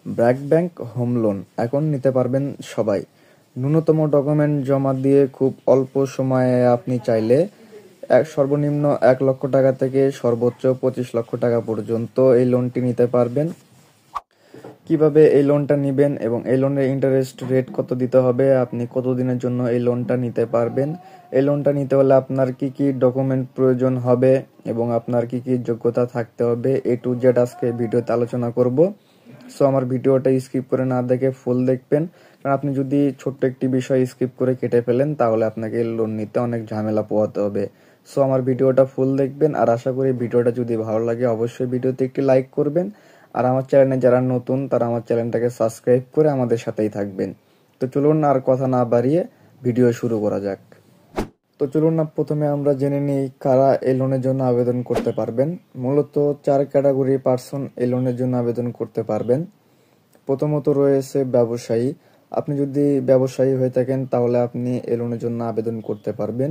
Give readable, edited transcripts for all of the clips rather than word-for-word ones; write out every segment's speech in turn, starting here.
BRAC bank home loan এখন নিতে পারবেন সবাই। ন্যূনতম ডকুমেন্ট জমা দিয়ে খুব অল্প সময়ে আপনি চাইলে সর্বনিম্ন 1 লক্ষ টাকা থেকে সর্বোচ্চ 25 লক্ষ টাকা পর্যন্ত এই লোনটি নিতে পারবেন। কিভাবে এই লোনটা নিবেন এবং এই লোনের ইন্টারেস্ট রেট কত দিতে হবে, আপনি কতদিনের জন্য এই লোনটা নিতে পারবেন, এই লোনটা নিতে হলে আপনার কি কি ডকুমেন্ট প্রয়োজন হবে এবং আপনার কি কি যোগ্যতা থাকতে হবে, A to Z আজকে ভিডিওতে আলোচনা করব। সো আমার ভিডিওটা স্কিপ করে না দেখে ফুল দেখবেন, কারণ আপনি যদি ছোট্ট একটি বিষয় স্কিপ করে কেটে ফেলেন তাহলে আপনাকে লোন নিতে অনেক ঝামেলা পোহাতে হবে। সো আমার ভিডিওটা ফুল দেখবেন, আর আশা করি ভিডিওটা যদি ভালো লাগে অবশ্যই ভিডিওতে একটি লাইক করবেন। আর আমার চ্যানেলে যারা নতুন তারা আমার চ্যানেলটাকে সাবস্ক্রাইব করে আমাদের সাথেই থাকবেন। তো চলুন আর কথা না বাড়িয়ে ভিডিও শুরু করা যাক। তো চলুন না প্রথমে আমরা জেনে নিই কারা এই লোনের জন্য আবেদন করতে পারবেন। মূলত 4 ক্যাটাগরি পার্সন এই লোনের জন্য আবেদন করতে পারবেন। প্রথমত রয়েছে ব্যবসায়ী। আপনি যদি ব্যবসায়ী হয়ে থাকেন তাহলে আপনি এই লোনের জন্য আবেদন করতে পারবেন।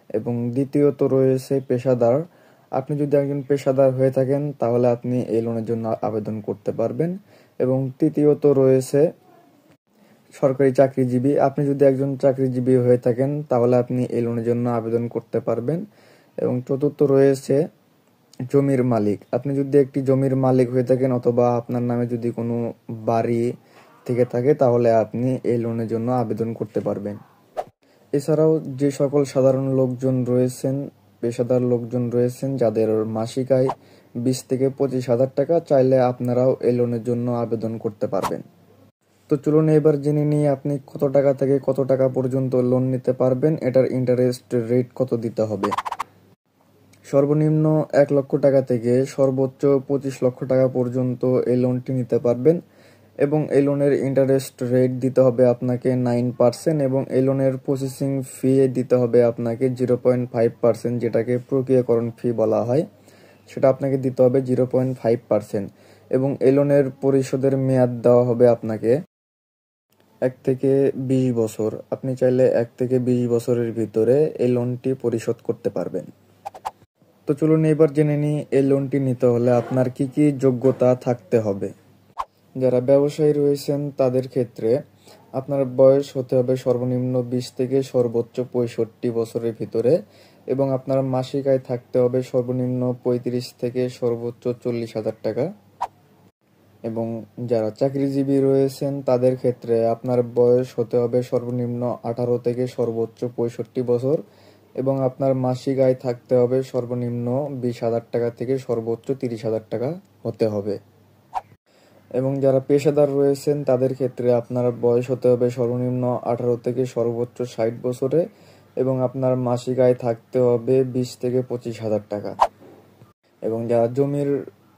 এবং দ্বিতীয়ত রয়েছে পেশাদার। আপনি যদি একজন পেশাদার হয়ে থাকেন তাহলে আপনি এই লোনের জন্য আবেদন করতে পারবেন। এবং তৃতীয়ত রয়েছে সরকারি চাকরিজীবী। আপনি যদি একজন চাকরিজীবী হয়ে থাকেন তাহলে আপনি এই লোনের জন্য আবেদন করতে পারবেন। এবং চতুর্থ রয়েছে জমির মালিক। আপনি যদি একটি জমির মালিক হয়ে থাকেন অথবা আপনার নামে যদি কোনো বাড়ি থেকে থাকে তাহলে আপনি এই লোনের জন্য আবেদন করতে পারবেন। এছাড়াও যে সকল সাধারণ লোকজন রয়েছেন, পেশাদার লোকজন রয়েছেন যাদের মাসিক আয় 20 থেকে 25 হাজার টাকা, চাইলে আপনারাও এই লোনের জন্য আবেদন করতে পারবেন। তো চলুন এবার জেনে নিই আপনি কত টাকা থেকে কত টাকা পর্যন্ত লোন নিতে পারবেন, এটার ইন্টারেস্ট রেট কত দিতে হবে। সর্বনিম্ন 1 লক্ষ টাকা থেকে সর্বোচ্চ 25 লক্ষ টাকা পর্যন্ত এই লোনটি নিতে পারবেন এবং এই লোনের ইন্টারেস্ট রেট দিতে হবে আপনাকে 9%, এবং এই লোনের প্রসেসিং ফি দিতে হবে আপনাকে 0.5%, যেটাকে প্রক্রিয়াকরণ ফি বলা হয়, সেটা আপনাকে দিতে হবে 0.5%। এবং এই লোনের পরিশোধের মেয়াদ দেওয়া হবে আপনাকে 1 থেকে 20 বছর। আপনি চাইলে 1 থেকে 20 বছরের ভিতরে এই লোনটি পরিশোধ করতে পারবেন। তো চলুন এবার জেনে নিই এই লোনটি নিতে হলে আপনার কি কি যোগ্যতা থাকতে হবে। যারা ব্যবসায়ী রয়েছেন তাদের ক্ষেত্রে আপনার বয়স হতে হবে সর্বনিম্ন 20 থেকে সর্বোচ্চ 65 বছরের ভিতরে, এবং আপনার মাসিক আয় থাকতে হবে সর্বনিম্ন 35 থেকে সর্বোচ্চ 40,000 টাকা। এবং যারা চাকরিজীবী রয়েছেন তাদের ক্ষেত্রে আপনার বয়স হতে হবে সর্বনিম্ন 18 থেকে সর্বোচ্চ 65 বছর, এবং আপনার মাসিক আয় থাকতে হবে সর্বনিম্ন 20,000 টাকা থেকে সর্বোচ্চ 30,000 টাকা হতে হবে। এবং যারা পেশাদার রয়েছেন তাদের ক্ষেত্রে আপনার বয়স হতে হবে সর্বনিম্ন 18 থেকে সর্বোচ্চ 60 বছরে, এবং আপনার মাসিক আয় থাকতে হবে 20 থেকে 25,000 টাকা। এবং যারা জমির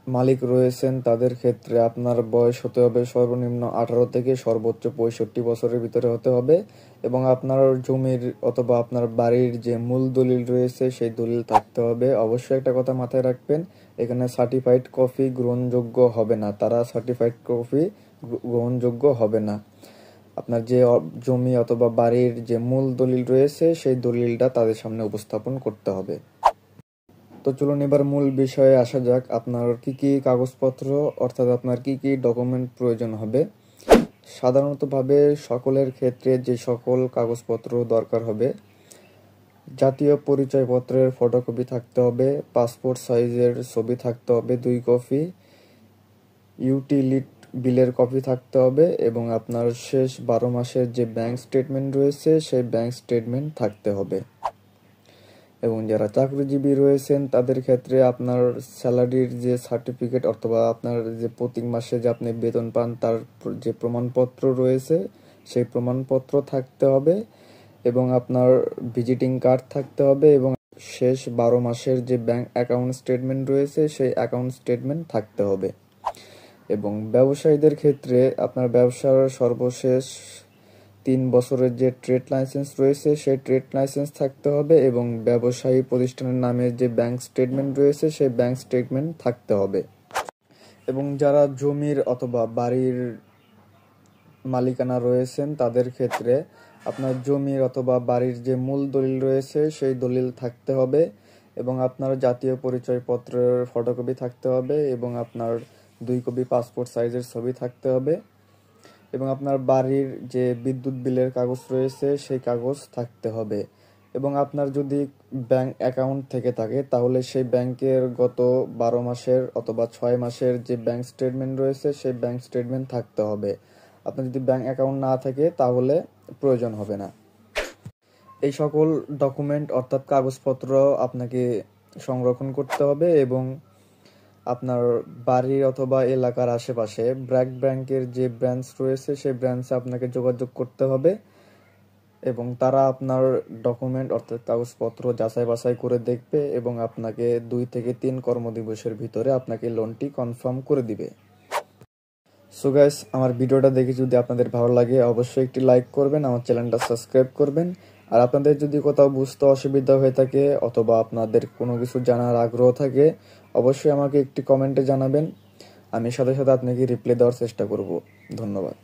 মালিক রয়েছেন তাদের ক্ষেত্রে আপনার বয়স হতে হবে সর্বনিম্ন 18 থেকে সর্বোচ্চ 65 বছরের ভিতরে হতে হবে, এবং আপনার জমির অথবা আপনার বাড়ির যে মূল দলিল রয়েছে সেই দলিল থাকতে হবে। অবশ্যই একটা কথা মাথায় রাখবেন, এখানে সার্টিফাইড কপি গ্রহণযোগ্য হবে না, তারা সার্টিফাইড কপি গ্রহণযোগ্য হবে না। আপনার যে জমি অথবা বাড়ির যে মূল দলিল রয়েছে সেই দলিলটা তাদের সামনে উপস্থাপন করতে হবে। তো চলুন এবার মূল বিষয়ে আসা যাক। আপনার কি কি কাগজপত্র অর্থাৎ আপনার কি কি ডকুমেন্ট প্রয়োজন হবে। সাধারণতভাবে সকলের ক্ষেত্রে যে সকল কাগজপত্র দরকার হবে: জাতীয় পরিচয়পত্রের ফটোকপি থাকতে হবে, পাসপোর্ট সাইজের ছবি থাকতে হবে 2 কপি, ইউটিলিটি বিলের কপি থাকতে হবে, এবং আপনার শেষ 12 মাসের যে ব্যাংক স্টেটমেন্ট রয়েছে সেই ব্যাংক স্টেটমেন্ট থাকতে হবে। এবং যারা চাকরিজীবী রয়েছেন তাদের ক্ষেত্রে আপনার স্যালারির যে সার্টিফিকেট অথবা আপনার যে প্রতি মাসে যে আপনি বেতন পান তার যে প্রমাণপত্র রয়েছে সেই প্রমাণপত্র থাকতে হবে, এবং আপনার ভিজিটিং কার্ড থাকতে হবে, এবং শেষ 12 মাসের যে ব্যাংক অ্যাকাউন্ট স্টেটমেন্ট রয়েছে সেই অ্যাকাউন্ট স্টেটমেন্ট থাকতে হবে। এবং ব্যবসায়ীদের ক্ষেত্রে আপনার ব্যবসার সর্বশেষ 3 বছরের যে ট্রেড লাইসেন্স রয়েছে সেই ট্রেড লাইসেন্স থাকতে হবে, এবং ব্যবসায়ী প্রতিষ্ঠানের নামে যে ব্যাংক স্টেটমেন্ট রয়েছে সেই ব্যাংক স্টেটমেন্ট থাকতে হবে। এবং যারা জমির অথবা বাড়ির মালিকানা রয়েছেন তাদের ক্ষেত্রে আপনার জমির অথবা বাড়ির যে মূল দলিল রয়েছে সেই দলিল থাকতে হবে, এবং আপনার জাতীয় পরিচয়পত্রের ফটোকপি থাকতে হবে, এবং আপনার 2 কপি পাসপোর্ট সাইজের ছবি থাকতে হবে এবং আপনার বাড়ির যে বিদ্যুৎ বিলের কাগজ রয়েছে সেই কাগজ থাকতে হবে এবং আপনার যদি ব্যাংক অ্যাকাউন্ট থেকে থাকে তাহলে সেই ব্যাংকের গত 12 মাসের অথবা 6 মাসের যে ব্যাংক স্টেটমেন্ট রয়েছে সেই ব্যাংক স্টেটমেন্ট থাকতে হবে। আপনার যদি ব্যাংক অ্যাকাউন্ট না থাকে তাহলে প্রয়োজন হবে না। এই সকল ডকুমেন্ট অর্থাৎ কাগজপত্র আপনাকে সংরক্ষণ করতে হবে এবং আপনার বাড়ি অথবা এলাকার আশেপাশে ব্র্যাক ব্যাংকের যে ব্রাঞ্চ রয়েছে সেই ব্রাঞ্চে আপনাকে যোগাযোগ করতে হবে এবং তারা আপনার ডকুমেন্ট অর্থাৎ কাগজপত্র যাচাই বাছাই করে দেখবে এবং আপনাকে 2 থেকে 3 কর্মদিবসের ভিতরে আপনাকে লোনটি কনফার্ম করে দিবে। সো গাইস, আমার ভিডিওটা দেখে যদি আপনাদের ভালো লাগে অবশ্যই একটি লাইক করবেন, আমার চ্যানেলটা সাবস্ক্রাইব করবেন। আর আপনাদের যদি কোথাও বুঝতে অসুবিধা হয়ে থাকে অথবা আপনাদের কোনো কিছু জানার আগ্রহ থাকে অবশ্যই আমাকে একটি কমেন্টে জানাবেন, আমি সাথে সাথে আপনাকে রিপ্লাই দেওয়ার চেষ্টা করব। ধন্যবাদ।